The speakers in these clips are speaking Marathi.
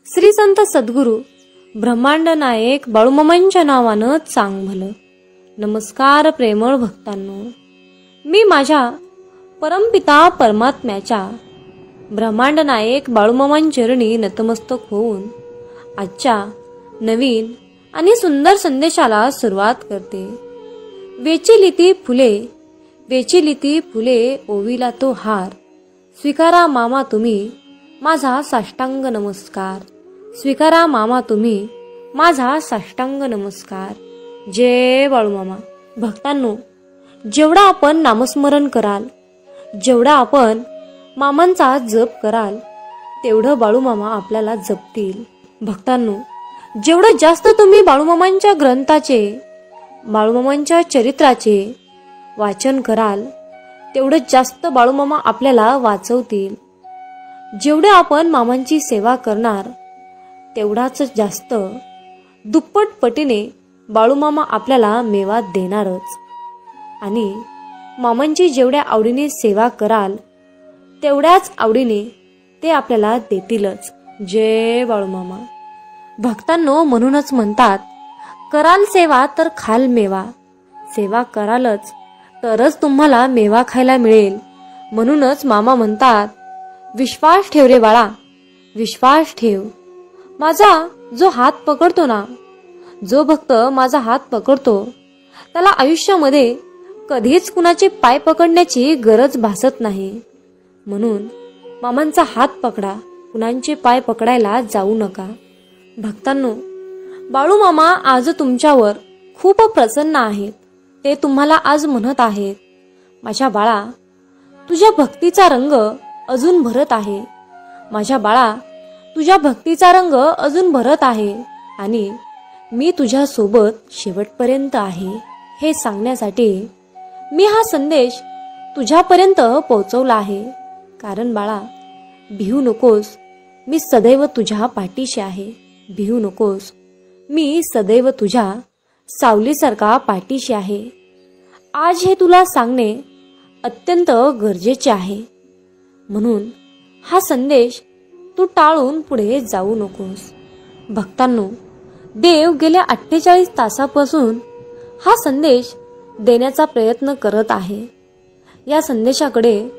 श्री संत सद्गुरू ब्रह्मांड नायक बाळूमामांच्या नावानं चांग भलं. नमस्कार प्रेमळ भक्तांनो, मी माझ्या परमपिता परमात्म्याच्या ब्रह्मांड नायक बाळूमामांचरणी नतमस्तक होऊन आजच्या नवीन आणि सुंदर संदेशाला सुरुवात करते. वेचिलिती फुले ओविला तो हार, स्वीकारा मामा तुम्ही माझा साष्टांग नमस्कार. स्वीकारा मामा तुम्ही माझा साष्टांग नमस्कार. जय बाळूमामा. भक्तांनो, जेवढा आपण नामस्मरण कराल, जेवढा आपण मामांचा जप कराल, तेवढं बाळूमामा आपल्याला जपतील. भक्तांनो, जेवढं जास्त तुम्ही बाळूमामांच्या ग्रंथाचे, बाळूमामांच्या चरित्राचे वाचन कराल, तेवढं जास्त बाळूमामा आपल्याला वाचवतील. जेवढे आपण मामांची सेवा करणार, तेवढाच जास्त दुप्पट पटीने बाळूमामा आपल्याला मेवा देणारच. आणि मामांची जेवढ्या आवडीने सेवा कराल, तेवढ्याच आवडीने ते आपल्याला देतीलच. जय बाळूमामा. भक्तांनो, म्हणूनच म्हणतात, कराल सेवा तर खाल मेवा. सेवा करालच तरच तुम्हाला मेवा खायला मिळेल. म्हणूनच मामा म्हणतात, विश्वास ठेव रे बाळा, विश्वास ठेव. माझा जो हात पकडतो ना, जो भक्त माझा हात पकडतो, त्याला आयुष्यामध्ये कधीच कुणाचे पाय पकडण्याची गरज भासत नाही. म्हणून मामांचा हात पकडा, कुणाचे पाय पकडायला जाऊ नका. भक्तांनो, बाळूमामा आज तुमच्यावर खूप प्रसन्न आहेत. ते तुम्हाला आज म्हणत आहेत, माझ्या बाळा, तुझ्या भक्तीचा रंग अजून भरत आहे. माझ्या बाळा, तुझ्या भक्तीचा रंग अजून भरत आहे आणि मी तुझ्या सोबत शेवटपर्यंत आहे. हे सांगण्यासाठी मी हा संदेश तुझ्यापर्यंत पोहोचवला आहे. कारण बाळा, भिवू नकोस, मी सदैव तुझ्या पाठीशी आहे. भिवू नकोस, मी सदैव तुझ्या सावलीसारखा पाठीशी आहे. आज हे तुला सांगणे अत्यंत गरजेचे आहे. म्हणून हा संदेश तू टाळून पुढे जाऊ नकोस. भक्तांनो, देव गेल्या 48 तासापासून हा संदेश देण्याचा प्रयत्न करत आहे. या संदेशाकडे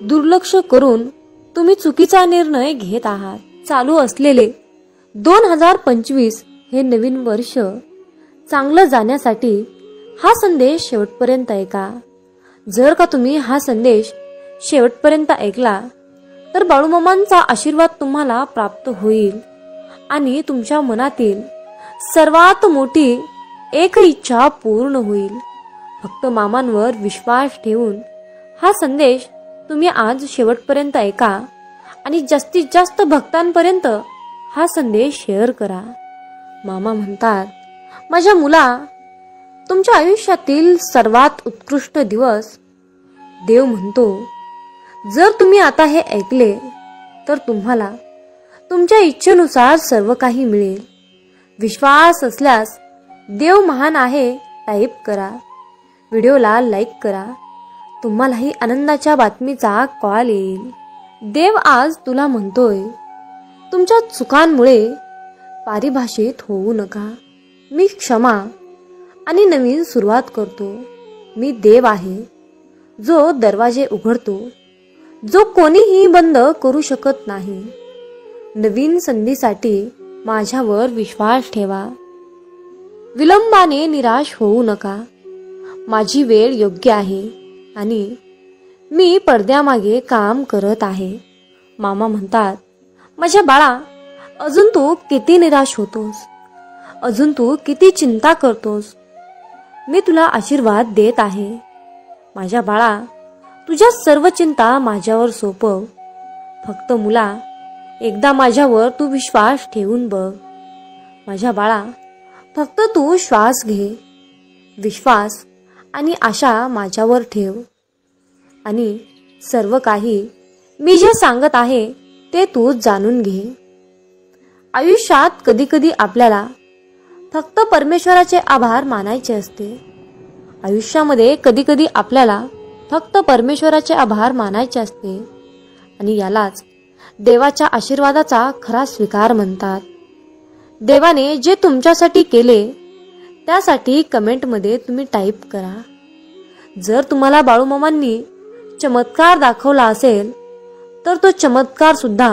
दुर्लक्ष करून तुम्ही चुकीचा निर्णय घेत आहात. चालू असलेले 2025 हे नवीन वर्ष चांगलं जाण्यासाठी हा संदेश शेवटपर्यंत ऐका. जर का तुम्ही हा संदेश शेवटपर्यंत ऐकला, तर बाळूमामांचा आशीर्वाद तुम्हाला प्राप्त होईल आणि तुमच्या मनातील सर्वात मोठी एक इच्छा पूर्ण होईल. फक्त मामांवर विश्वास ठेवून हा संदेश तुम्ही आज शेवटपर्यंत ऐका आणि जास्तीत जास्त भक्तांपर्यंत हा संदेश शेअर करा. मामा म्हणतात, माझ्या मुला, तुमच्या आयुष्यातील सर्वात उत्कृष्ट दिवस देव म्हणतो. जर तुम्ही आता हे ऐकले, तर तुम्हाला तुमच्या इच्छेनुसार सर्व काही मिळेल. विश्वास असल्यास देव महान आहे टाईप करा. व्हिडिओला लाईक करा. तुम्हालाही आनंदाच्या बातमीचा कॉल येईल. देव आज तुला म्हणतोय, तुमच्या चुकांमुळे पारिभाषित होऊ नका. मी क्षमा आणि नवीन सुरुवात करतो. मी देव आहे, जो दरवाजे उघडतो, जो कोणीही बंद करू शकत नाही. नवीन संधीसाठी माझ्यावर विश्वास ठेवा. विलंबाने निराश होऊ नका. माझी वेळ योग्य आहे आणि मी पडद्यामागे काम करत आहे. मामा म्हणतात, माझ्या बाळा, अजून तू किती निराश होतोस, अजून तू किती चिंता करतोस. मी तुला आशीर्वाद देत आहे. माझ्या बाळा, तुझ्या सर्व चिंता माझ्यावर सोपव. फक्त मुला, एकदा माझ्यावर तू विश्वास ठेवून बघ. माझ्या बाळा, फक्त तू श्वास घे. विश्वास आणि आशा माझ्यावर ठेव आणि सर्व काही मी जे सांगत आहे ते तू जाणून घे. आयुष्यात कधी कधी आपल्याला फक्त परमेश्वराचे आभार मानायचे असते. आयुष्यामध्ये कधी कधी आपल्याला फक्त परमेश्वराचे आभार मानायचे असते आणि यालाच देवाच्या आशीर्वादाचा खरा स्वीकार म्हणतात. देवाने जे तुमच्यासाठी केले त्यासाठी कमेंटमध्ये तुम्ही टाईप करा. जर तुम्हाला बाळूमामांनी चमत्कार दाखवला असेल तर तो चमत्कार सुद्धा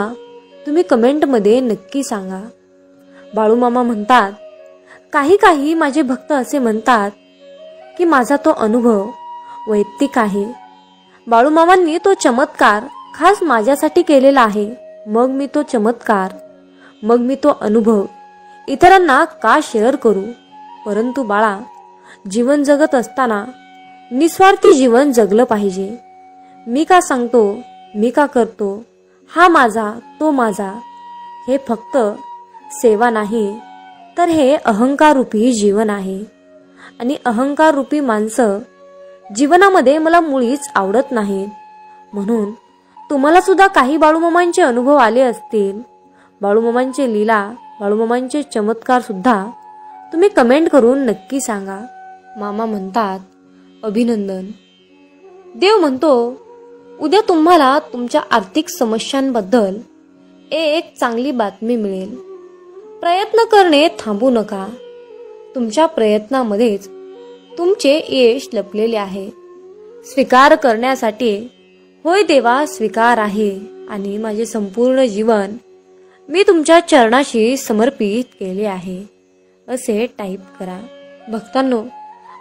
तुम्ही कमेंटमध्ये नक्की सांगा. बाळूमामा म्हणतात, काही माझे भक्त असे म्हणतात की माझा तो अनुभव वैयक्तिक आहे. बाळूमामांनी तो चमत्कार खास माझ्यासाठी केलेला आहे. मग मी तो चमत्कार, मग मी तो अनुभव इतरांना का शेअर करू? परंतु बाळा, जीवन जगत असताना निस्वार्थी जीवन जगलं पाहिजे. मी का सांगतो, मी का करतो, हा माझा, तो माझा, हे फक्त सेवा नाही तर हे अहंकार रूपी जीवन आहे. आणि अहंकार रूपी माणसं जीवनामध्ये मला मुळीच आवडत नाहीत. म्हणून तुम्हाला सुद्धा काही बाळूमामांचे अनुभव आले असतील. बाळूमामांचे लीला, बाळूमामांचे चमत्कार सुद्धा तुम्ही कमेंट करून नक्की सांगा. मामा म्हणतात, अभिनंदन. देव म्हणतो, उद्या तुम्हाला तुमच्या आर्थिक समस्यांबद्दल एक चांगली बातमी मिळेल. प्रयत्न करणे थांबू नका. तुमच्या प्रयत्नामध्येच तुमचे यश लपलेले आहे. स्वीकार करण्यासाठी, होय देवा स्वीकार आहे आणि माझे संपूर्ण जीवन मी तुमच्या चरणाशी समर्पित केले आहे, असे टाईप करा. भक्तांनो,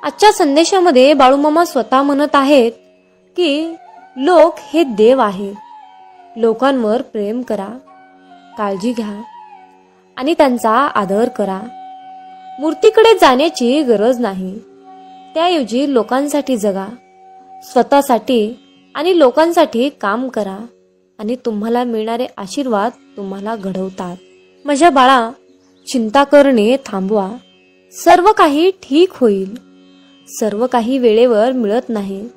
आजच्या संदेशामध्ये बाळूमामा स्वतः म्हणत आहेत की लोक हे देव आहेत. लोकांवर प्रेम करा, काळजी घ्या आणि त्यांचा आदर करा. मूर्तीकडे जाण्याची गरज नाही. त्याऐवजी लोकांसाठी जगा, स्वतःसाठी आणि लोकांसाठी काम करा आणि तुम्हाला मिळणारे आशीर्वाद तुम्हाला घडवतात. माझ्या बाळा, चिंता करणे थांबवा. सर्व काही ठीक होईल. सर्व काही वेळेवर मिळत नाही,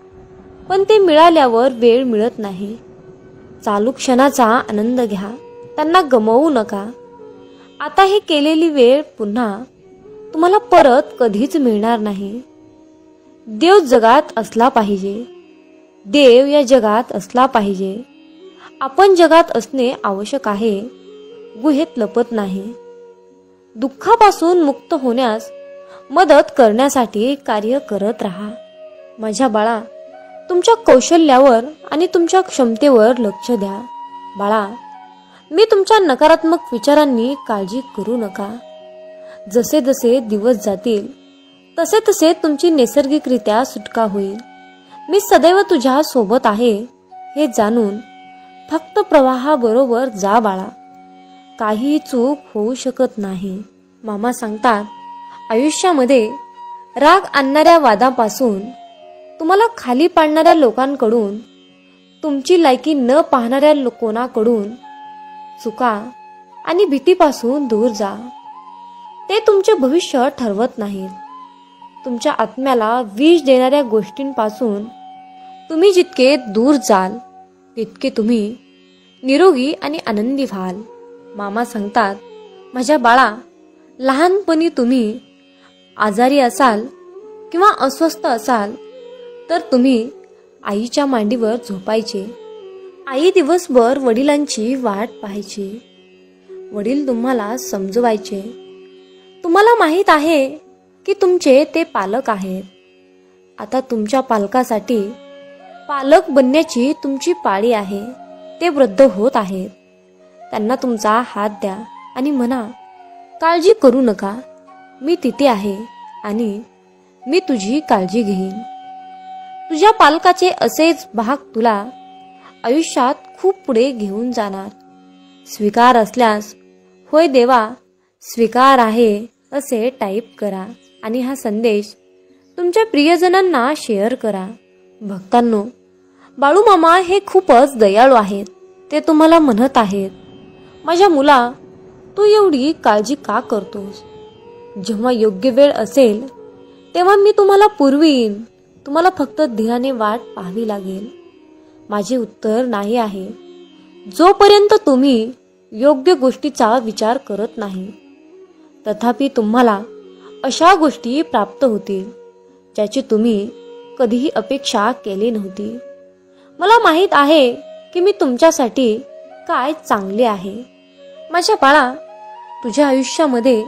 पण ते मिळाल्यावर वेळ मिळत नाही. चालू क्षणाचा आनंद घ्या, त्यांना गमावू नका. आता हे केलेली वेळ पुन्हा तुम्हाला परत कधीच मिळणार नाही. देव जगात असला पाहिजे. देव या जगात असला पाहिजे. आपण जगात असणे आवश्यक आहे, गुहेत लपत नाही. दुःखापासून मुक्त होण्यास मदत करण्यासाठी कार्य करत राहा. माझ्या बाळा, तुमच्या कौशल्यावर आणि तुमच्या क्षमतेवर लक्ष द्या. बाळा, मी तुमच्या नकारात्मक विचारांनी काळजी करू नका. जसे जसे दिवस जातील तसे तसे तुमची नैसर्गिकरित्या सुटका होईल. मी सदैव तुझ्या सोबत आहे हे जाणून फक्त प्रवाहाबरोबर जा बाळा. काही चूक होऊ शकत नाही. मामा सांगतात, आयुष्यामध्ये राग आणणाऱ्या वादापासून, तुम्हाला खाली पाडणाऱ्या लोकांकडून, तुमची लायकी न पाहणाऱ्या कोणाकडून, चुका आणि भीतीपासून दूर जा. ते तुमचे भविष्य ठरवत नाहीत. तुमच्या आत्म्याला विष देणाऱ्या गोष्टींपासून तुम्ही जितके दूर जाल तितके तुम्ही निरोगी आणि आनंदी व्हाल. मामा सांगतात, माझ्या बाळा, लहानपणी तुम्ही आजारी असाल किंवा अस्वस्थ असाल तर तुम्ही आईच्या मांडीवर झोपायचे. आई दिवसभर वडिलांची वाट पाहायची. वडील तुम्हाला समजवायचे. तुम्हाला माहीत आहे की तुमचे ते पालक आहेत. आता तुमच्या पालकासाठी पालक बनण्याची तुमची पाळी आहे. ते वृद्ध होत आहेत. त्यांना तुमचा हात द्या आणि म्हणा, काळजी करू नका, मी तिथे आहे आणि मी तुझी काळजी घेईन. तुझ्या पालकाचे असेच भाग तुला आयुष्यात खूप पुढे घेऊन जाणार. स्वीकार असल्यास, होय देवा स्वीकार आहे असे टाईप करा आणि हा संदेश तुमच्या प्रियजनांना शेअर करा. भक्तांनो, बाळूमामा हे खूपच दयाळू आहेत. ते तुम्हाला म्हणत आहेत, माझ्या मुला, तू एवढी काळजी का करतोस? जेव्हा योग्य वेळ असेल तेव्हा मी तुम्हाला पुरवीन. तुम्हाला फक्त धीराने वाट पाहावी लागेल. माझे उत्तर नाही आहे. जोपर्यंत तुम्ही योग्य गोष्टीचा विचार करत नाही, तथापि तुम्हाला अशा गोष्टी प्राप्त होतील ज्याची तुम्ही कधीही अपेक्षा केली नव्हती. मला माहीत आहे की मी तुमच्यासाठी काय चांगले आहे. माझ्या बाळा, तुझ्या आयुष्यामध्ये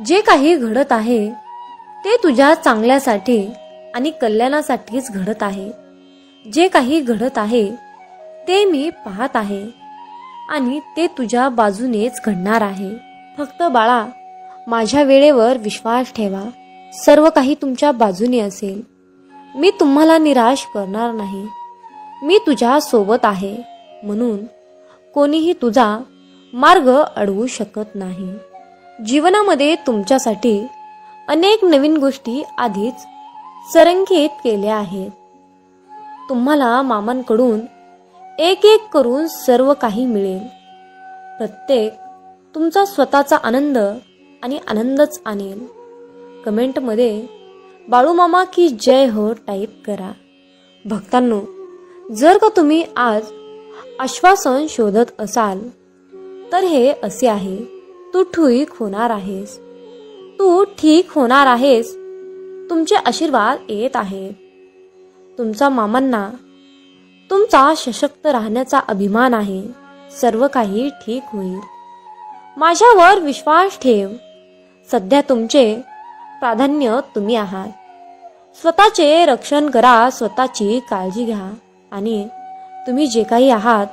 जे काही घडत आहे ते तुझ्या चांगल्यासाठी आणि कल्याणासाठीच घडत आहे. जे काही घडत आहे ते मी पाहत आहे आणि ते तुझ्या बाजूनेच घडणार आहे. फक्त बाळा, माझ्या वेळेवर विश्वास ठेवा. सर्व काही तुमच्या बाजूने असेल. मी तुम्हाला निराश करणार नाही. मी तुझ्या सोबत आहे, म्हणून कोणीही तुझा मार्ग अडवू शकत नाही. जीवनामध्ये तुमच्यासाठी अनेक नवीन गोष्टी आधीच संरेखित केल्या आहेत. तुम्हाला मामांकडून एक एक करून सर्व काही मिळेल. प्रत्येक तुमचा स्वतःचा आनंद आणि आनंदच आणेल. कमेंटमध्ये बाळूमामा की जय हो टाईप करा. भक्तांनो, जर का तुम्ही आज आश्वासन शोधत असाल तर हे असे आहे. तू ठीक होणार आहेस. तू ठीक होणार आहेस. तुमचे आशीर्वाद येत आहेत. तुमचा मामांना तुमचा सशक्त राहण्याचा अभिमान आहे. सर्व काही ठीक होईल. माझ्यावर विश्वास ठेव. सध्या तुमचे प्राधान्य तुम्ही आहात. स्वतःचे रक्षण करा. स्वतःची काळजी घ्या आणि तुम्ही जे काही आहात,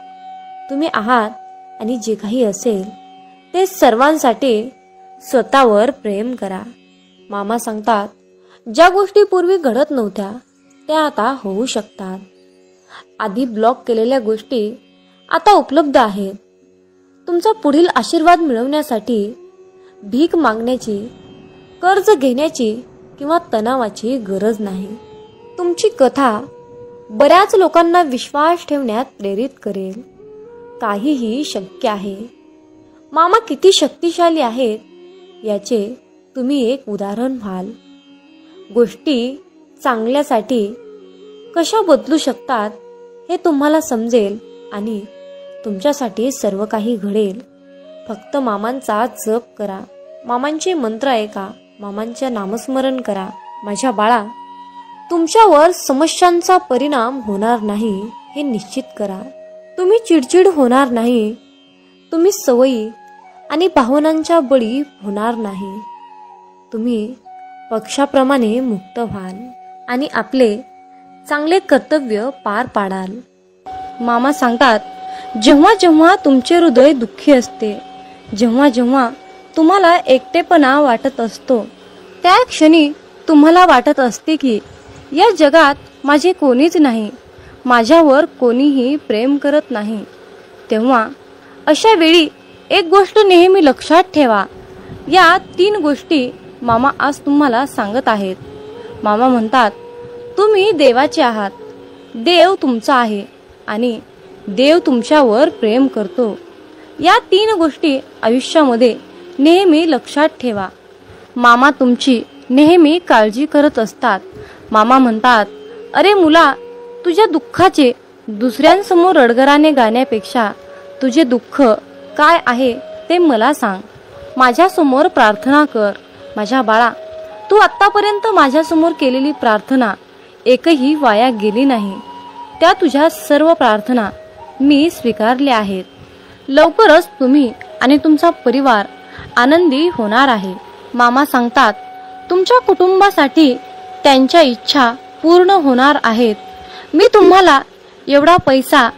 तुम्ही आहात आणि जे काही असेल ते सर्वांसाठी स्वतःवर प्रेम करा. मामा सांगतात, ज्या गोष्टी पूर्वी घडत नव्हत्या त्या आता होऊ शकतात. आधी ब्लॉक केलेल्या गोष्टी आता उपलब्ध आहेत. तुमचा पुढील आशीर्वाद मिळवण्यासाठी भीक मागण्याची, कर्ज घेण्याची किंवा तणावाची गरज नाही. तुमची कथा बऱ्याच लोकांना विश्वास ठेवण्यात प्रेरित करेल. काहीही शक्य आहे. मामा किती शक्तिशाली आहेत याचे तुम्ही एक उदाहरण व्हाल. गोष्टी चांगल्यासाठी कशा बदलू शकतात हे तुम्हाला समजेल आणि तुमच्यासाठी सर्व काही घडेल. फक्त मामांचा जप करा. मामांचे मंत्र ऐका. मामांचे नामस्मरण करा. माझ्या बाळा, तुमच्यावर समस्यांचा परिणाम होणार नाही हे निश्चित करा. तुम्ही चिडचिड होणार नाही. तुम्ही सवयी आणि भावनांच्या बळी होणार नाही. तुम्ही पक्षाप्रमाणे मुक्त व्हाल आणि आपले चांगले कर्तव्य पार पाडाल. मामा सांगतात, जेव्हा जेव्हा तुमचे हृदय दुःखी असते, जेव्हा जेव्हा तुम्हाला एकटेपणा वाटत असतो, त्या क्षणी तुम्हाला वाटत असते की या जगात माझे कोणीच नाही, माझ्यावर कोणीही प्रेम करत नाही, तेव्हा अशा वेळी एक गोष्ट नेहमी लक्षात ठेवा. या 3 गोष्टी मामा आज तुम्हाला सांगत आहेत. मामा म्हणतात, तुम्ही देवाचे आहात. देव तुमचा आहे आणि देव तुमच्यावर प्रेम करतो. या 3 गोष्टी आयुष्यामध्ये नेहमी लक्षात ठेवा. मामा तुमची नेहमी काळजी करत असतात. मामा म्हणतात, अरे मुला, तुझ्या दुःखाचे दुसऱ्यांसमोर रडगराने गाण्यापेक्षा तुझे दुःख काय आहे ते मला सांग. माझ्यासमोर प्रार्थना कर. माझ्या बाळा, तू आत्तापर्यंत माझ्यासमोर केलेली प्रार्थना एकही वाया गेली नाही. त्या तुझ्या सर्व प्रार्थना मी स्वीकारल्या आहेत. लवकरच तुम्ही आणि तुमचा परिवार आनंदी होणार आहे. मामा सांगतात, तुमच्या कुटुंबासाठी त्यांच्या इच्छा पूर्ण होणार आहेत. मी तुम्हाला एवढा पैसा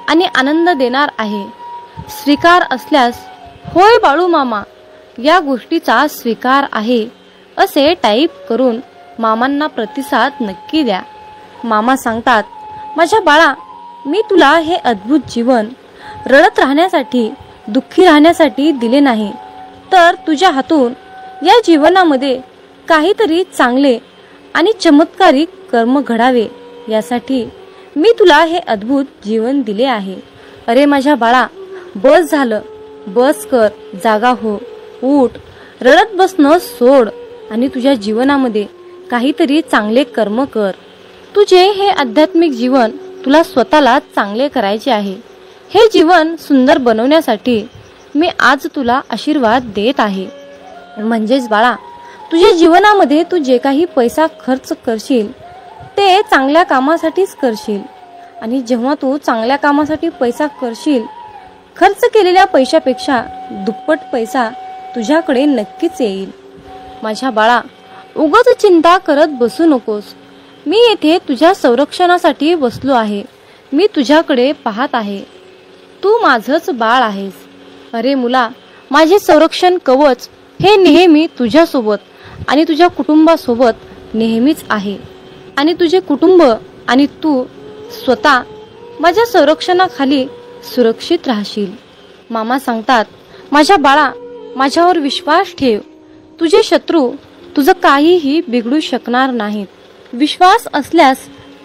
आणि आनंद देणार आहे. स्वीकार असल्यास होय बाळू मामा, या गोष्टीचा स्वीकार आहे असे टाईप करून मामांना प्रतिसाद नक्की द्या. मामा सांगतात, माझ्या बाळा, मी तुला हे अद्भुत जीवन रडत राहण्यासाठी, दुःखी राहण्यासाठी दिले नाही, तर तुझ्या हातून या जीवनामध्ये काहीतरी चांगले आणि चमत्कारिक कर्म घडावे यासाठी मी तुला हे अद्भुत जीवन दिले आहे. अरे माझ्या बाळा, बस झालं. बस कर, जागा हो, उठ. रडत बसणं सोड आणि तुझ्या जीवनामध्ये काहीतरी चांगले कर्म कर. तुझे हे आध्यात्मिक जीवन तुला स्वतःला चांगले करायचे आहे. हे जीवन सुंदर बनवण्यासाठी मी आज तुला आशीर्वाद देत आहे. म्हणजेच बाळा, तुझ्या जीवनामध्ये तू जे काही पैसा खर्च करशील ते चांगल्या कामासाठीच करशील. आणि जेव्हा तू चांगल्या कामासाठी पैसा करशील, खर्च केलेल्या पैशापेक्षा दुप्पट पैसा तुझ्याकडे नक्कीच येईल. माझ्या बाळा, उगाच चिंता करत बसू नकोस. मी येथे तुझ्या संरक्षणासाठी बसलो आहे. मी तुझ्याकडे पाहत आहे. तू माझंच बाळ आहेस. अरे मुला, माझे संरक्षण कवच हे नेहमी तुझ्यासोबत आणि तुझ्या कुटुंबासोबत नेहमीच आहे. आणि तुझे कुटुंब आणि तू स्वतः माझ्या संरक्षणाखाली सुरक्षित राहशील. मामा सांगतात, माझ्या बाळा, माझ्यावर विश्वास ठेव. तुझे शत्रू तुझं काहीही बिघडू शकणार नाहीत. विश्वास असल्यास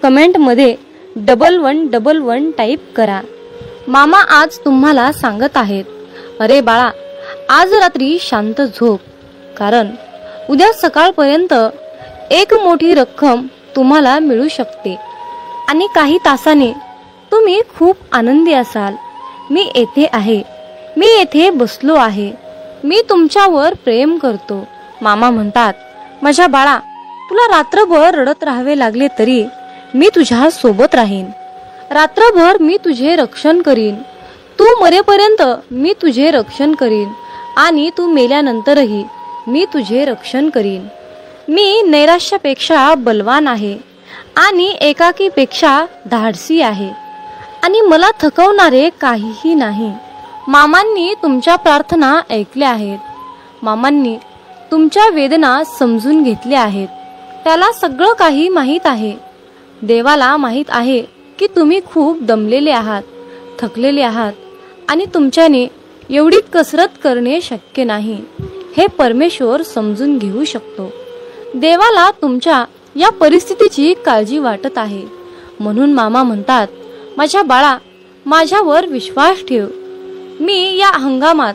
कमेंटमध्ये 1111 टाईप करा. मामा आज तुम्हाला सांगत आहेत, अरे बाळा, आज रात्री शांत झोप, कारण उद्या सकाळपर्यंत एक मोठी रक्कम तुम्हाला मिळू शकते आणि काही तासाने तुम्ही खूप आनंदी असाल. मी येथे आहे. मी येथे बसलो आहे. मी तुमच्यावर प्रेम करतो. मामा म्हणतात, माझ्या बाळा, तुला रात्रभर रडत राहावे लागले तरी मी तुझ्या सोबत राहीन. रात्रभर मी तुझे रक्षण करीन. तू मरेपर्यंत मी तुझे रक्षण करीन आणि तू मेल्यानंतरही मी तुझे रक्षण करीन. मी नैराश्यापेक्षा बलवान आहे आणि एकाकीपेक्षा धाडसी आहे आणि मला थकवणारे काहीही नाही. मामांनी तुमच्या प्रार्थना ऐकल्या आहेत. मामांनी तुमच्या वेदना समजून घेतल्या आहेत. त्याला सगळं काही माहीत आहे. देवाला माहीत आहे की तुम्ही खूप दमलेले आहात, थकलेले आहात आणि तुमच्याने एवढी कसरत करणे शक्य नाही. हे परमेश्वर समजून घेऊ शकतो. देवाला तुमच्या या परिस्थितीची काळजी वाटत आहे. म्हणून मामा म्हणतात, माझ्या बाळा, माझ्यावर विश्वास ठेव. मी या हंगामात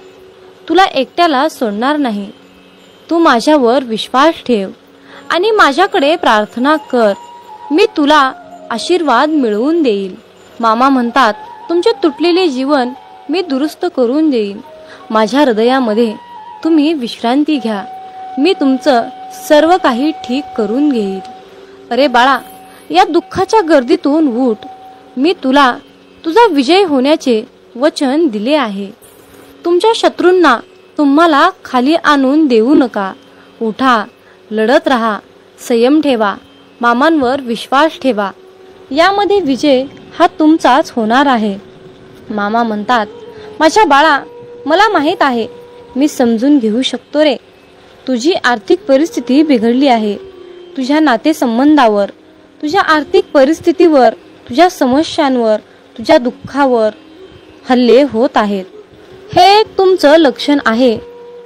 तुला एकट्याला सोडणार नाही. तू माझ्यावर विश्वास ठेव आणि माझ्याकडे प्रार्थना कर. मी तुला आशीर्वाद मिळवून देईल. मामा म्हणतात, तुमचे तुटलेले जीवन मी दुरुस्त करून देईन. माझ्या हृदयामध्ये तुम्ही विश्रांती घ्या. मी तुमचं सर्व काही ठीक करून घेईल. अरे बाळा, या दुःखाच्या गर्दीतून उठ. मी तुला तुझा विजय होण्याचे वचन दिले आहे. तुमच्या शत्रूंना तुम्हाला खाली आणून देऊ नका. उठा, लढत राहा, संयम ठेवा, मामांवर विश्वास ठेवा. यामध्ये विजय हा तुमचाच होणार आहे. मामा म्हणतात, माझ्या बाळा, मला माहीत आहे. मी समजून घेऊ शकतो रे. तुझी आर्थिक परिस्थिती बिघडली आहे. तुझ्या नातेसंबंधावर, तुझ्या आर्थिक परिस्थितीवर, तुझ्या समस्यांवर, तुझ्या दुःखावर हल्ले होत आहेत. हे एक तुमचं लक्षण आहे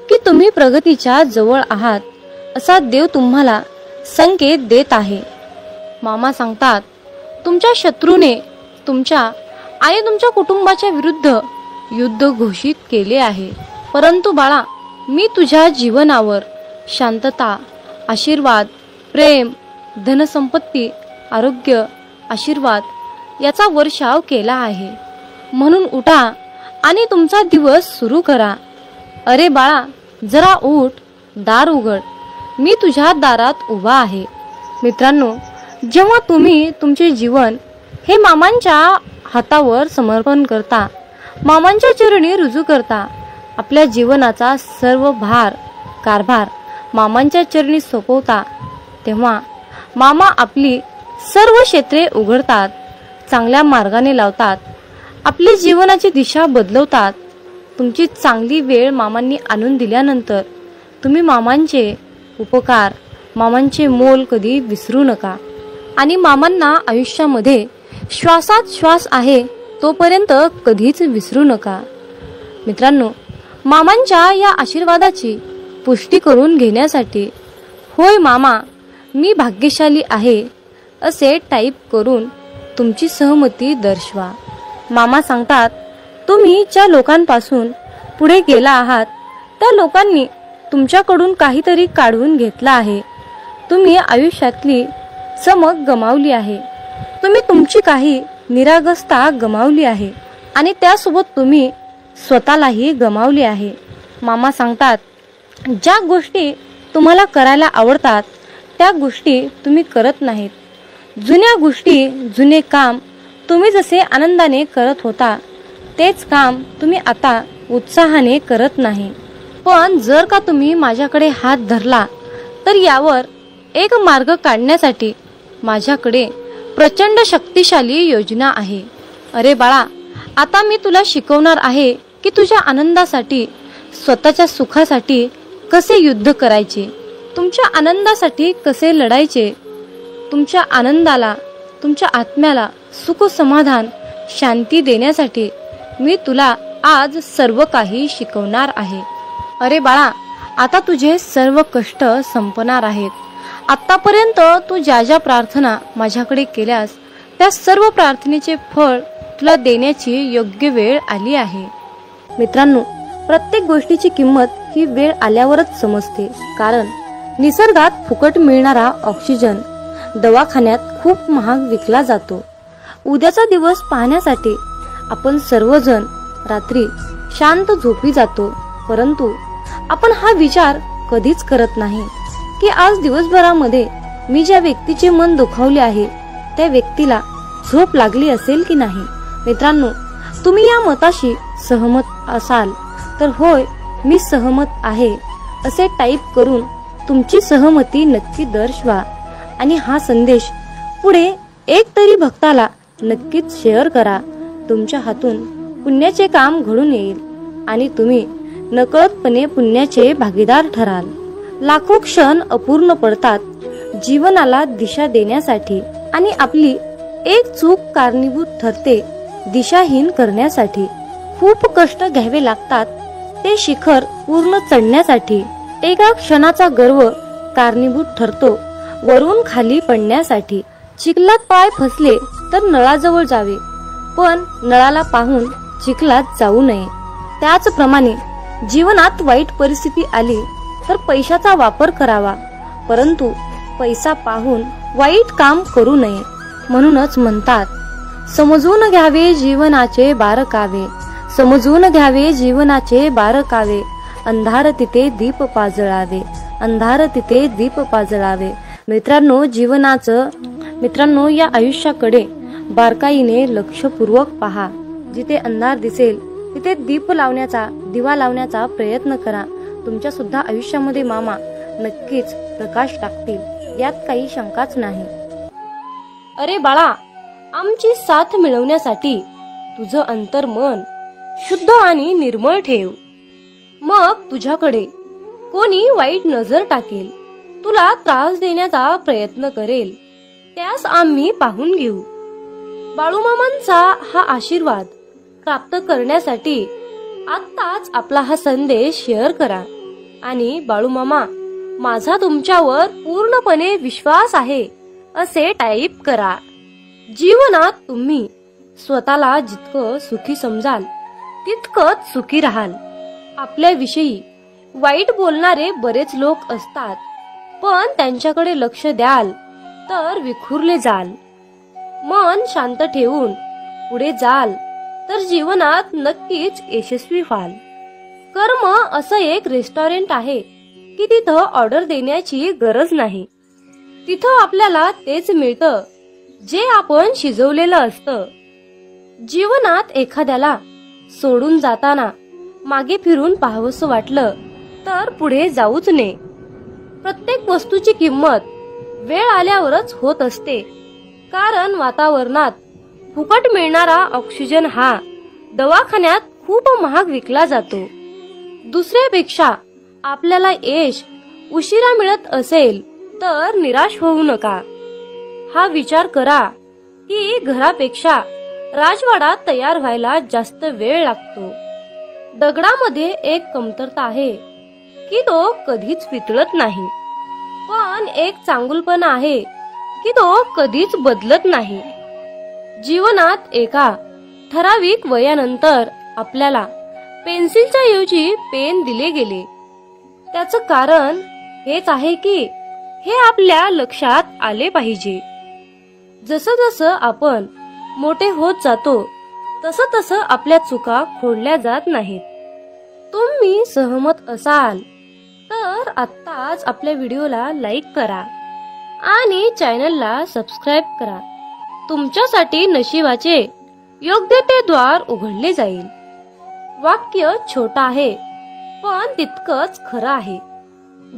की तुम्ही प्रगतीच्या जवळ आहात असा देव तुम्हाला संकेत देत आहे. मामा सांगतात, तुमच्या शत्रूने तुमच्या आणि तुमच्या कुटुंबाच्या विरुद्ध युद्ध घोषित केले आहे. परंतु बाळा, मी तुझ्या जीवनावर शांतता, आशीर्वाद, प्रेम, धनसंपत्ती, आरोग्य, आशीर्वाद याचा वर्षाव केला आहे. म्हणून उठा आणि तुमचा दिवस सुरू करा. अरे बाळा, जरा उठ, दार उघड. मी तुझ्या दारात उभा आहे. मित्रांनो, जेव्हा तुम्ही तुमचे जीवन हे मामांच्या हातावर समर्पण करता, मामांच्या चरणी रुजू करता, आपल्या जीवनाचा सर्व कारभार मामांच्या चरणी सोपवता, तेव्हा मामा आपली सर्व क्षेत्रे उघडतात, चांगल्या मार्गाने लावतात, आपली जीवनाची दिशा बदलवतात. तुमची चांगली वेळ मामांनी आणून दिल्यानंतर तुम्ही मामांचे उपकार, मामांचे मोल कधी विसरू नका. आणि मामांना आयुष्यामध्ये श्वासात श्वास आहे तोपर्यंत कधीच विसरू नका. मित्रांनो, मामांच्या या आशीर्वादाची पुष्टी करून घेण्यासाठी होय मामा, मी भाग्यशाली आहे असे टाईप करून तुमची सहमती दर्शवा. मामा सांगतात, तुम्ही ज्या लोकांपासून पुढे गेला आहात त्या लोकांनी तुमच्याकडून काहीतरी काढून घेतला आहे. तुम्ही आयुष्यातली चमक गमावली आहे. तुम्ही तुमची काही निरागसता गमावली आहे आणि त्यासोबत तुम्ही स्वतःलाही गमावले आहे. मामा सांगतात, ज्या गोष्टी तुम्हाला करायला आवडतात त्या गोष्टी तुम्ही करत नाहीत. जुन्या गोष्टी, जुने काम तुम्ही जसे आनंदाने करत होता तेच काम तुम्ही आता उत्साहाने करत नाही. पण जर का तुम्ही माझ्याकडे हात धरला तर यावर एक मार्ग काढण्यासाठी माझ्याकडे प्रचंड शक्तिशाली योजना आहे. अरे बाळा, आता मी तुला शिकवणार आहे की तुझ्या आनंदासाठी, स्वतःच्या सुखासाठी कसे युद्ध करायचे, तुमच्या आनंदासाठी कसे लढायचे. तुमच्या आनंदाला, तुमच्या आत्म्याला सुख, समाधान, शांती देण्यासाठी मी तुला आज सर्व काही शिकवणार आहे. अरे बाळा, आता तुझे सर्व कष्ट संपणार आहेत. आतापर्यंत तू ज्या ज्या प्रार्थना माझ्याकडे केल्यास त्या सर्व प्रार्थनेचे फळ तुला देण्याची योग्य वेळ आली आहे. मित्रांनो, प्रत्येक गोष्टीची किंमत ही वेळ आल्यावरच समजते. कारण निसर्गात फुकट मिळणारा ऑक्सिजन दवाखान्यात खूप महाग विकला जातो. उद्याचा दिवस पाहण्यासाठी आपण सर्वजण रात्री शांत झोपी जातो. परंतु आपण हा विचार कधीच करत नाही की आज दिवसभरामध्ये मी ज्या व्यक्तीचे मन दुखावले आहे त्या व्यक्तीला झोप लागली असेल की नाही. मित्रांनो, तुम्ही या मताशी सहमत असाल तर होय, मी सहमत आहे असे टाईप करून तुमची सहमती नक्की दर्शवा आणि हा संदेश पुढे एक तरी भक्ताला नक्कीच शेअर करा. तुमच्या हातून पुण्याचे काम घडून येईल आणि तुम्ही नकळतपणे पुण्याचे भागीदार ठराल. लाखो क्षण अपूर्ण पडतात जीवनाला दिशा देण्यासाठी आणि आपली एक चूक कारणीभूत ठरते दिशाहीन करण्यासाठी. खूप कष्ट घ्यावे लागतात ते शिखर पूर्ण चढण्यासाठी. एका क्षणाचा गर्व कारणीभूत ठरतो वरून खाली पडण्यासाठी. चिखलात पाय फसले तर नळाजवळ जावे, पण नळाला पाहून चिखलात जाऊ नये. त्याचप्रमाणे जीवनात वाईट परिस्थिती आली तर पैशाचा वापर करावा, परंतु पैसा पाहून वाईट काम करू नये. म्हणूनच म्हणतात, समजून घ्यावे जीवनाचे बारकावे, समजून घ्यावे जीवनाचे बारकावे. अंधार तिथे दीप पाजळावे, अंधार तिथे दीप पाजळावे. मित्रांनो, या आयुष्याकडे बारकाईने लक्षपूर्वक पहा. जिथे अंधार दिसेल तिथे दिवा लावण्याचा प्रयत्न करा. तुमच्या सुद्धा आयुष्यामध्ये मामा नक्कीच प्रकाश टाकतील, यात काही शंकाच नाही. अरे बाळा, आमची साथ मिळवण्यासाठी तुझं अंतर्मन शुद्ध आणि निर्मळ ठेव. मग तुझ्याकडे कोणी वाईट नजर टाकेल, तुला त्रास देण्याचा प्रयत्न करेल, त्यास आम्ही पाहून घेऊ. बाळूमामांचा हा आशीर्वाद प्राप्त करण्यासाठी आत्ताच आपला हा संदेश शेअर करा आणि बाळूमामा, माझा तुमच्यावर पूर्णपणे विश्वास आहे असे टाईप करा. जीवनात तुम्ही स्वतःला जितकं सुखी समजाल तितकंच सुखी राहाल. आपल्याविषयी वाईट बोलणारे बरेच लोक असतात, पण त्यांच्याकडे लक्ष द्याल तर विखुरले जाल. मन शांत ठेवून पुढे जाल तर जीवनात नक्कीच यशस्वी व्हाल. कर्म असं एक रेस्टॉरंट आहे की तिथं ऑर्डर देण्याची गरज नाही. तिथं आपल्याला तेच मिळतं जे आपण शिजवलेलं असतं. जीवनात एखाद्याला सोडून जाताना मागे फिरून पाहावंसं वाटलं तर पुढे जाऊच नये. प्रत्येक वस्तूची किंमत वेळ आल्यावरच होत असते. कारण वातावरणात फुकट मिळणारा ऑक्सिजन हा दवाखान्यात खूप महाग विकला जातो. दुसऱ्यापेक्षा आपल्याला यश उशिरा मिळत असेल तर निराश होऊ नका. हा विचार करा की घरापेक्षा राजवाडा तयार व्हायला जास्त वेळ लागतो. दगडामध्ये एक कमतरता आहे की तो कधीच वितळत नाही, पण एक चांगुलपणा आहे की तो कधीच बदलत नाही. जीवनात एका ठराविक वयानंतर आपल्याला पेन्सिलच्या ऐवजी पेन दिले गेले. त्याचं कारण हेच आहे की हे आपल्या लक्षात आले पाहिजे. जसं जसं आपण मोठे होत जातो तसं तसं आपल्या चुका खोडल्या जात नाहीत. तुम्ही सहमत असाल तर आत्ताच आपल्या व्हिडिओला लाईक करा आणि चॅनलला सबस्क्राईब करा. तुमच्यासाठी नशिबाचे योग्य ते द्वार उघडले जाईल. वाक्य छोटं आहे पण तितकंच खरं आहे.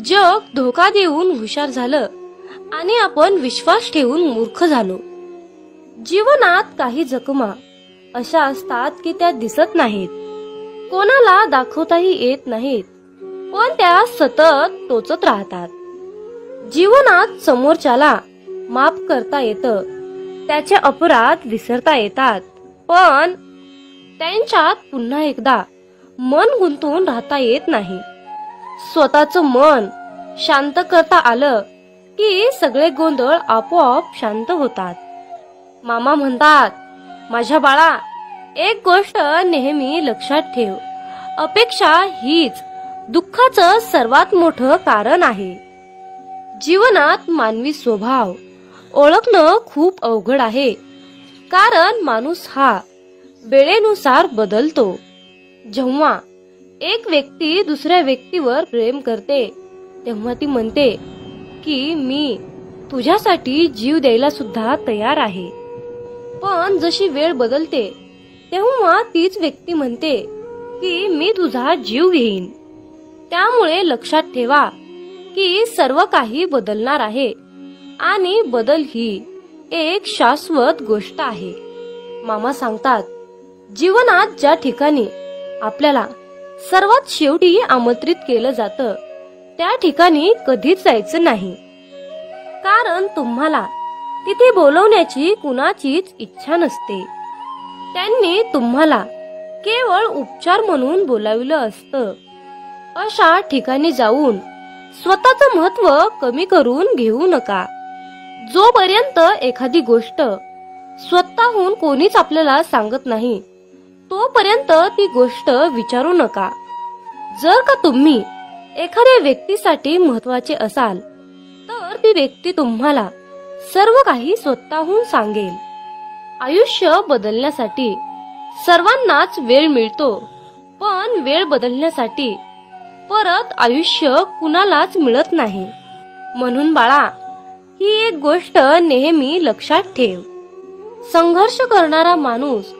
जग धोका देऊन हुशार झालं आणि आपण विश्वास ठेवून मूर्ख झालो. जीवनात काही जखमा अशा असतात की त्या दिसत नाहीत, कोणाला दाखवताही येत नाहीत, पण त्या सतत टोचत राहतात. जीवनात समोरच्याला माफ करता येतं, त्याचे अपराध विसरता येतात, पण त्यांच्यात पुन्हा एकदा मन गुंतून राहता येत नाही. स्वतःचं मन शांत करता आलं की सगळे गोंधळ आपोआप शांत होतात. मामा म्हणतात, माझ्या बाळा, एक गोष्ट नेहमी लक्षात ठेव, अपेक्षा हीच दुःखाचं सर्वात मोठं कारण आहे. जीवनात मानवी स्वभाव ओळखणं खूप अवघड आहे, कारण माणूस हा वेळेनुसार बदलतो. जेव्हा एक व्यक्ती दुसऱ्या व्यक्तीवर प्रेम करते तेव्हा ती म्हणते की मी तुझ्यासाठी जीव द्यायला सुद्धा तयार आहे. पण जशी वेळ बदलते तेव्हा तीच व्यक्ती म्हणते की मी तुझा जीव घेईन. त्यामुळे लक्षात ठेवा की सर्व काही बदलणार आहे आणि बदल ही एक शाश्वत गोष्ट आहे. मामा सांगतात, जीवनात ज्या ठिकाणी आपल्याला सर्वात शेवटी आमंत्रित केलं जातं त्या ठिकाणी कधीच जायचं नाही, कारण तुम्हाला तिथे बोलवण्याची कुणाचीच इच्छा नसते. त्यांनी तुम्हाला केवळ उपचार म्हणून बोलाविलं असतं. अशा ठिकाणी जाऊन स्वतःचं महत्त्व कमी करून घेऊ नका. जोपर्यंत एखादी गोष्ट स्वतःहून कोणीच आपल्याला सांगत नाही तोपर्यंत ती गोष्ट विचारू नका. जर का तुम्ही एखाद्या व्यक्तीसाठी महत्त्वाचे असाल तर ती व्यक्ती तुम्हाला सर्व काही स्वतःहून सांगेल. आयुष्य बदलण्यासाठी सर्वांनाच वेळ मिळतो, पण वेळ बदलण्यासाठी परत आयुष्य कुणालाच मिळत नाही. म्हणून बाळा, ही एक गोष्ट नेहमी लक्षात ठेव, संघर्ष करणारा माणूस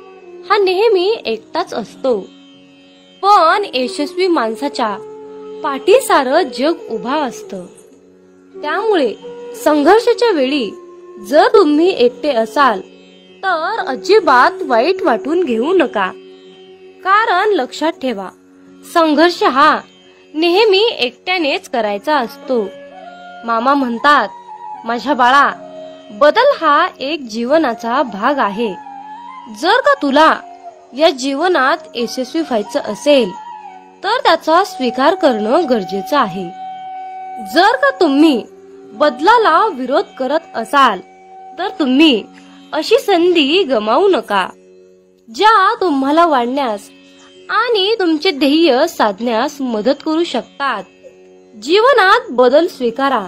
हा नेहमी एकटाच असतो, पण यशस्वी माणसाच्या पाठी सारं जग उभा असतं. त्यामुळे संघर्षाच्या वेळी जर तुम्ही एकटे असाल तर अजिबात वाईट वाटून घेऊ नका, कारण लक्षात ठेवा, संघर्ष हा नेहमी एकट्यानेच करायचा असतो. मामा म्हणतात, माझ्या बाळा, बदल हा एक जीवनाचा भाग आहे. जर का तुला या जीवनात यशस्वी व्हायचं असेल तर त्याचा स्वीकार करणं गरजेचं आहे. जर का तुम्ही बदलाला विरोध करत असाल तर तुम्ही अशी संधी गमावू नका, ज्या तुम्हाला वाढण्यास आणि तुमचे ध्येय साधण्यास मदत करू शकतात. जीवनात बदल स्वीकारा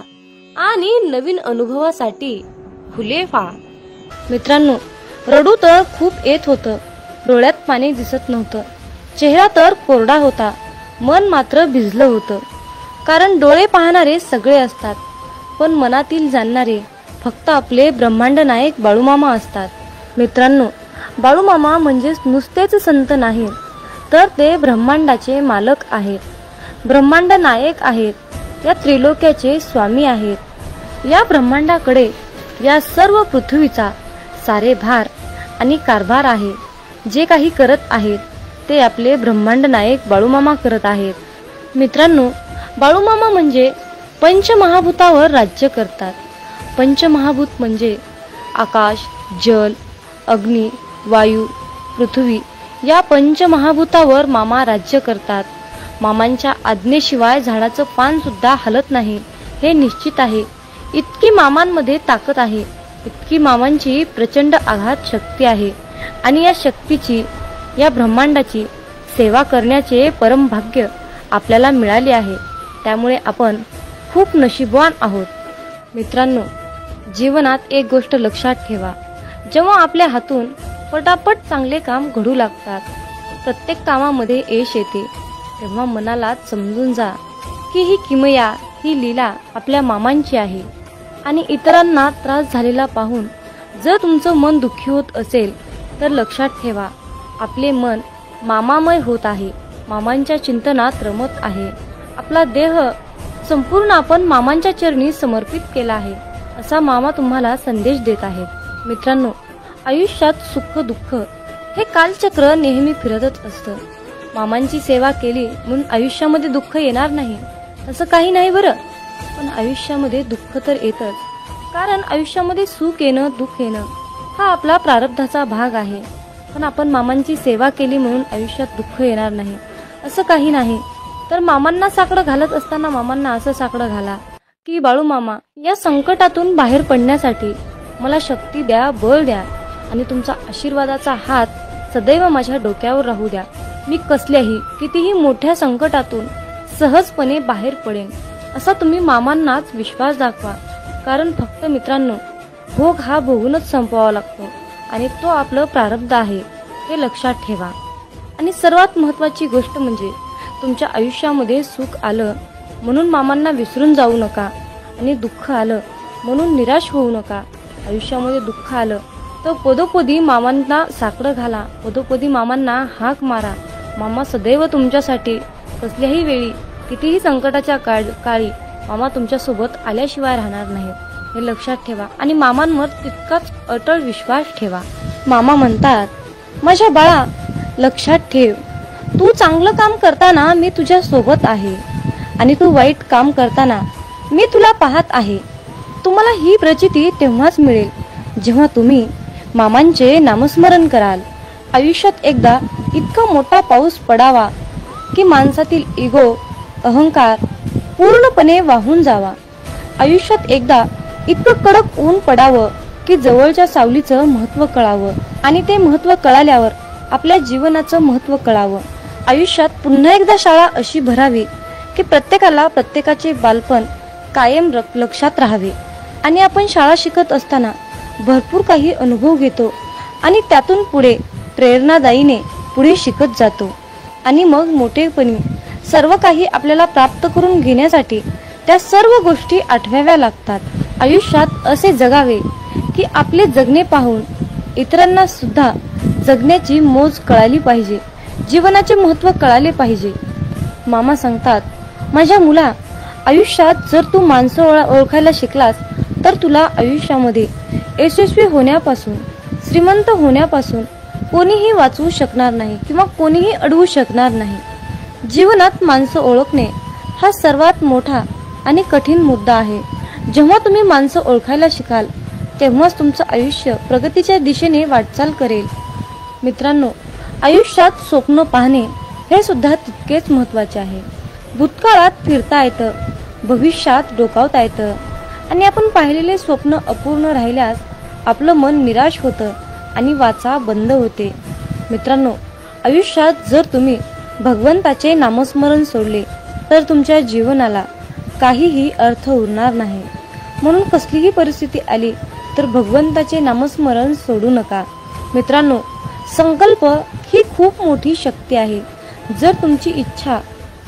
आणि नवीन अनुभवासाठी खुले व्हा. मित्रांनो, रडू तर खूप येत होतं, डोळ्यात पाणी दिसत नव्हतं, चेहरा तर कोरडा होता, मन मात्र भिजलं होतं. कारण डोळे पाहणारे सगळे असतात, पण मनातील जाणणारे फक्त आपले ब्रह्मांड नायक बाळूमामा असतात. मित्रांनो, बाळूमामा म्हणजेच नुसतेच संत नाही, तर ते ब्रह्मांडाचे मालक आहेत, ब्रह्मांड नायक आहेत, या त्रिलोक्याचे स्वामी आहेत. या ब्रह्मांडाकडे या सर्व पृथ्वीचा सारे भार आणि कारभार आहे. जे काही करत आहेत ते आपले ब्रह्मांड नायक बाळूमामा करत आहेत. मित्रांनो, बाळूमामा म्हणजे पंचमहाभूतावर राज्य करतात. पंचमहाभूत म्हणजे आकाश, जल, अग्नी, वायू, पृथ्वी या पंचमहाभूतावर मामा राज्य करतात. मामांच्या आज्ञेशिवाय झाडाचं पान सुद्धा हलत नाही हे निश्चित आहे. इतकी मामांमध्ये ताकद आहे, इतकी मामांची प्रचंड आघात शक्ती आहे, आणि या शक्तीची, या ब्रह्मांडाची सेवा करण्याचे परम भाग्य आपल्याला मिळाले आहे. त्यामुळे आपण खूप नशीबवान आहोत. मित्रांनो, जीवनात एक गोष्ट लक्षात ठेवा, जेव्हा आपल्या हातून पटापट चांगले काम घडू लागतात, प्रत्येक कामामध्ये यश येते, तेव्हा मनाला समजून जा की ही किमया, ही लीला आपल्या मामांची आहे. आणि इतरांना त्रास झालेला पाहून जर तुमचं मन दुःखी होत असेल तर लक्षात ठेवा, आपले मन मामामय होत आहे, मामांच्या चिंतनात रमत आहे. आपला देह संपूर्ण आपण मामांच्या चरणी समर्पित केला आहे, असा मामा तुम्हाला संदेश देत आहेत. मित्रांनो, आयुष्यात सुख दुःख हे कालचक्र नेहमी फिरतच असतं. मामांची सेवा केली म्हणून आयुष्यामध्ये दुःख येणार नाही असं काही नाही बरं. पण आयुष्यामध्ये दुःख तर येतच, कारण आयुष्यामध्ये सुख येणं दुःख येणं हा आपला प्रारब्धाचा भाग आहे. पण आपण मामांची सेवा केली म्हणून आयुष्यात दुःख येणार नाही असं काही नाही. तर मामांना साकडं घालत असताना मामांना असं साकडं घाला की बाळू मामा, या संकटातून बाहेर पडण्यासाठी मला शक्ती द्या, बळ द्या आणि तुमचा आशीर्वादाचा हात सदैव माझ्या डोक्यावर राहू द्या. मी कसल्याही कितीही मोठ्या संकटातून सहजपणे बाहेर पडेन असा तुम्ही मामांनाच विश्वास दाखवा. कारण फक्त मित्रांनो, भोग हा भोगूनच संपवावा लागतो आणि तो आपलं प्रारब्ध आहे, हे लक्षात ठेवा. आणि सर्वात महत्त्वाची गोष्ट म्हणजे तुमच्या आयुष्यामध्ये सुख आलं म्हणून मामांना विसरून जाऊ नका आणि दुःख आलं म्हणून निराश होऊ नका. आयुष्यामध्ये दुःख आलं तर पदोपदी मामांना साकडं घाला, पदोपदी मामांना हाक मारा. मामा सदैव तुमच्यासाठी कसल्याही वेळी कितीही संकटाच्या काळी मामा तुमच्यासोबत आल्याशिवाय राहणार नाहीत, हे लक्षात ठेवा. आणि मामांवर तितकाच अटळ विश्वास ठेवा. मामा म्हणतात, माझ्या बाळा लक्षात ठेव, तू चांगलं काम करताना मी तुझ्या सोबत आहे आणि तू वाईट काम करताना मी तुला पाहत आहे. तुम्हाला ही प्रचिती तेव्हाच मिळेल जेव्हा तुम्ही मामांचे नामस्मरण कराल. आयुष्यात एकदा इतका मोठा पाऊस पडावा की माणसातील इगो, अहंकार पूर्णपणे वाहून जावा. आयुष्यात एकदा इतकं कडक ऊन पडावं की जवळच्या सावलीचं महत्त्व कळावं आणि ते महत्त्व कळाल्यावर आपल्या जीवनाचं महत्त्व कळावं. आयुष्यात पुन्हा एकदा शाळा अशी भरावी की प्रत्येकाला प्रत्येकाचे बालपण कायम लक्षात राहावे. आणि आपण शाळा शिकत असताना भरपूर काही अनुभव घेतो आणि त्यातून पुढे प्रेरणादायीने पुढे शिकत जातो. आणि मग मोठेपणी सर्व काही आपल्याला प्राप्त करून घेण्यासाठी त्या सर्व गोष्टी आठवाव्या लागतात. आयुष्यात असे जगावे की आपले जगणे पाहून इतरांना सुद्धा जगण्याची मोज कळाली पाहिजे, जीवनाचे महत्त्व कळाले पाहिजे. मामा सांगतात, माझ्या मुला, आयुष्यात जर तू माणसं ओळखायला शिकलास तर तुला आयुष्यामध्ये यशस्वी होण्यापासून, श्रीमंत होण्यापासून कोणीही वाचवू शकणार नाही किंवा कोणीही अडवू शकणार नाही. जीवनात माणसं ओळखणे हा सर्वात मोठा आणि कठीण मुद्दा आहे. जेव्हा तुम्ही माणसं ओळखायला शिकाल तेव्हाच तुमचं आयुष्य प्रगतीच्या दिशेने वाटचाल करेल. मित्रांनो, आयुष्यात स्वप्न पाहणे हे सुद्धा तितकेच महत्त्वाचे आहे. भूतकाळात फिरता येतं, भविष्यात डोकावता येतं आणि आपण पाहिलेले स्वप्न अपूर्ण राहिल्यास आपलं मन निराश होतं आणि वाचा बंद होते. मित्रांनो, आयुष्यात जर तुम्ही भगवंताचे नामस्मरण सोडले तर तुमच्या जीवनाला काहीही अर्थ उरणार नाही. म्हणून कसलीही परिस्थिती आली तर भगवंताचे नामस्मरण सोडू नका. मित्रांनो, संकल्प ही खूप मोठी शक्ती आहे. जर तुमची इच्छा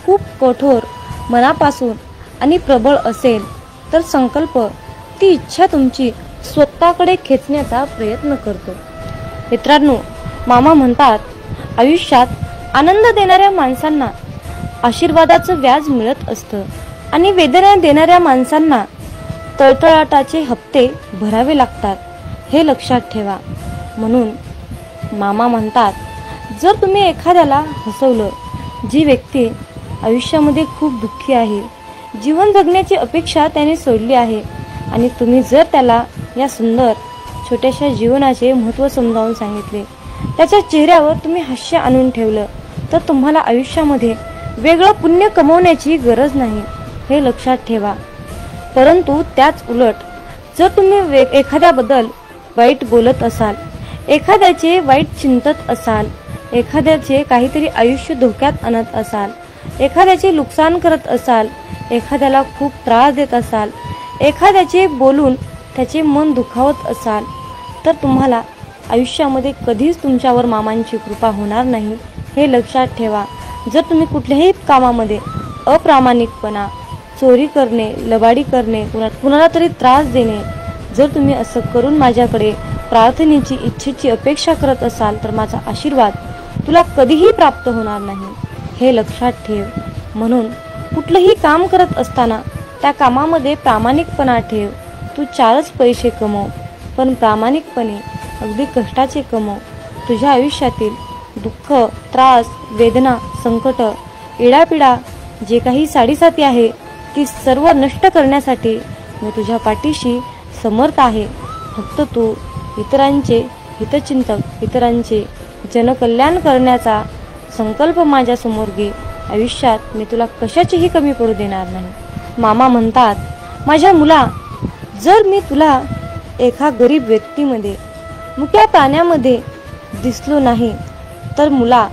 खूप कठोर, मनापासून आणि प्रबळ असेल तर संकल्प ती इच्छा तुमची स्वतःकडे खेचण्याचा प्रयत्न करतो. मित्रांनो, मामा म्हणतात, आयुष्यात आनंद देणाऱ्या माणसांना आशीर्वादाचं व्याज मिळत असतं आणि वेदना देणाऱ्या माणसांना तळतळाटाचे हप्ते भरावे लागतात, हे लक्षात ठेवा. म्हणून मामा म्हणतात, जर तुम्ही एखाद्याला हसवलं, जी व्यक्ती आयुष्यामध्ये खूप दुःखी आहे, जीवन जगण्याची अपेक्षा त्याने सोडली आहे आणि तुम्ही जर त्याला या सुंदर छोट्याशा जीवनाचे महत्त्व समजावून सांगितले, त्याच्या चेहऱ्यावर तुम्ही हास्य आणून ठेवलं, तर तुम्हाला आयुष्यामध्ये वेगळं पुण्य कमवण्याची गरज नाही, हे लक्षात ठेवा. परंतु त्याच उलट जर तुम्ही एखाद्याबद्दल वाईट बोलत असाल, एखाद्याचे वाईट चिंतत असाल, एखाद्याचे काहीतरी आयुष्य धोक्यात आणत असाल, एखाद्याचे नुकसान करत असाल, एखाद्याला खूप त्रास देत असाल, एखाद्याचे बोलून त्याचे मन दुखावत असाल, तर तुम्हाला आयुष्यामध्ये कधीच तुमच्यावर मामांची कृपा होणार नाही, हे लक्षात ठेवा. जर तुम्ही कुठल्याही कामामध्ये अप्रामाणिकपणा, चोरी करणे, लबाडी करणे, कुणाला तरी त्रास देणे, जर तुम्ही असं करून माझ्याकडे प्रार्थनेची इच्छेची अपेक्षा करत असाल तर माझा आशीर्वाद तुला कधीही प्राप्त होणार नाही, हे लक्षात ठेव. म्हणून कुठलंही काम करत असताना त्या कामामध्ये प्रामाणिकपणा ठेव. तू 4च पैसे कमव, पण प्रामाणिकपणे अगदी कष्टाचे कमव. तुझ्या आयुष्यातील दुःख, त्रास, वेदना, संकट, इडापिडा जे काही साडीसाती आहे ती सर्व नष्ट करण्यासाठी मी तुझ्या पाठीशी समर्थ आहे. फक्त तू इतरांचे हितचिंतक, इतरांचे जनकल्याण करण्याचा संकल्प माझ्यासमोर घे. आयुष्यात मी तुला कशाचीही कमी पडू देणार नाही. मामा म्हणतात, माझ्या मुला, जर मी तुला एका गरीब व्यक्तीमध्ये, मुक्या प्राण्यामध्ये दिसलो नाही तर मुला,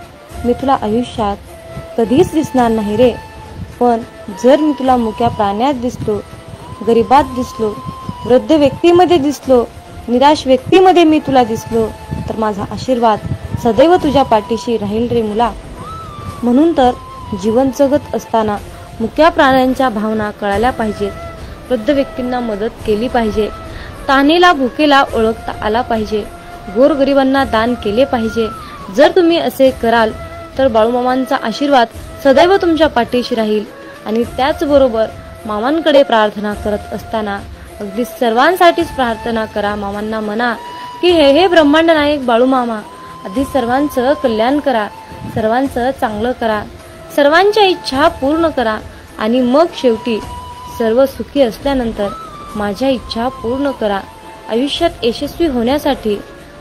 मी तुला आयुष्यात कधीच दिसणार नाही रे. पण जर मी तुला मुक्या प्राण्यात दिसलो, गरिबात दिसलो, वृद्ध व्यक्तीमध्ये दिसलो, निराश व्यक्तीमध्ये मी तुला दिसलो तर माझा आशीर्वाद सदैव तुझ्या पाठीशी राहील रे मुला. म्हणून तर जीवन जगत असताना मुक्या प्राण्यांच्या भावना कळायला पाहिजेत. वृद्ध व्यक्तींना मदत केली पाहिजे. तानेला भुकेला ओळखता आला पाहिजे. गोरगरिबांना दान केले पाहिजे. जर तुम्ही असे कराल तर बाळूमामांचा आशीर्वाद सदैव तुमच्या पाठीशी राहील. आणि त्याचबरोबर मामांकडे प्रार्थना करत असताना अगदी सर्वांसाठीच प्रार्थना करा. मामांना म्हणा की हे ब्रह्मांड नायक बाळूमामा, आधी सर्वांचं कल्याण करा, सर्वांचं चांगलं करा, सर्वांच्या इच्छा पूर्ण करा आणि मग शेवटी सर्व सुखी असल्यानंतर माझ्या इच्छा पूर्ण करा. आयुष्यात यशस्वी होण्यासाठी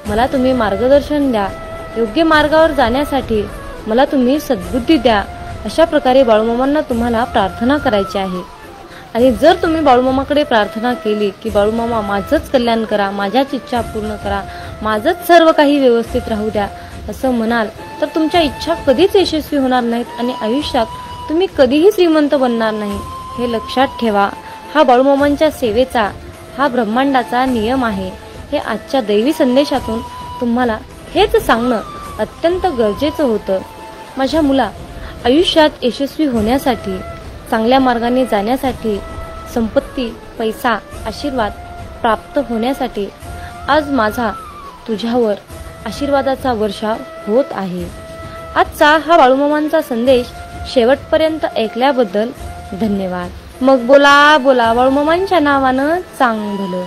मला तुम्ही मार्गदर्शन द्या. योग्य मार्गावर जाण्यासाठी मला तुम्ही सद्बुद्धी द्या. अशा प्रकारे बाळूमामांना तुम्हाला प्रार्थना करायची आहे. आणि जर तुम्ही बाळूमामाकडे प्रार्थना केली की बाळूमामा माझंच कल्याण करा, माझ्याच इच्छा पूर्ण करा, माझंच सर्व काही व्यवस्थित राहू द्या असं म्हणाल तर तुमच्या इच्छा कधीच यशस्वी होणार नाहीत आणि आयुष्यात तुम्ही कधीही श्रीमंत बनणार नाही. हे लक्षात ठेवा. हा बाळूमामांच्या सेवेचा, हा ब्रह्मांडाचा नियम आहे. हे आजच्या दैवी संदेशातून तुम्हाला हेच सांगणं अत्यंत गरजेचं होतं. माझ्या मुला, आयुष्यात यशस्वी होण्यासाठी, चांगल्या मार्गाने जाण्यासाठी, संपत्ती, पैसा, आशीर्वाद प्राप्त होण्यासाठी आज माझा तुझ्यावर आशीर्वादाचा वर्षाव होत आहे. आजचा हा बाळूमामांचा संदेश शेवटपर्यंत ऐकल्याबद्दल धन्यवाद. मग बोला बोला बाळूमामांच्या नावानं चांग भलं.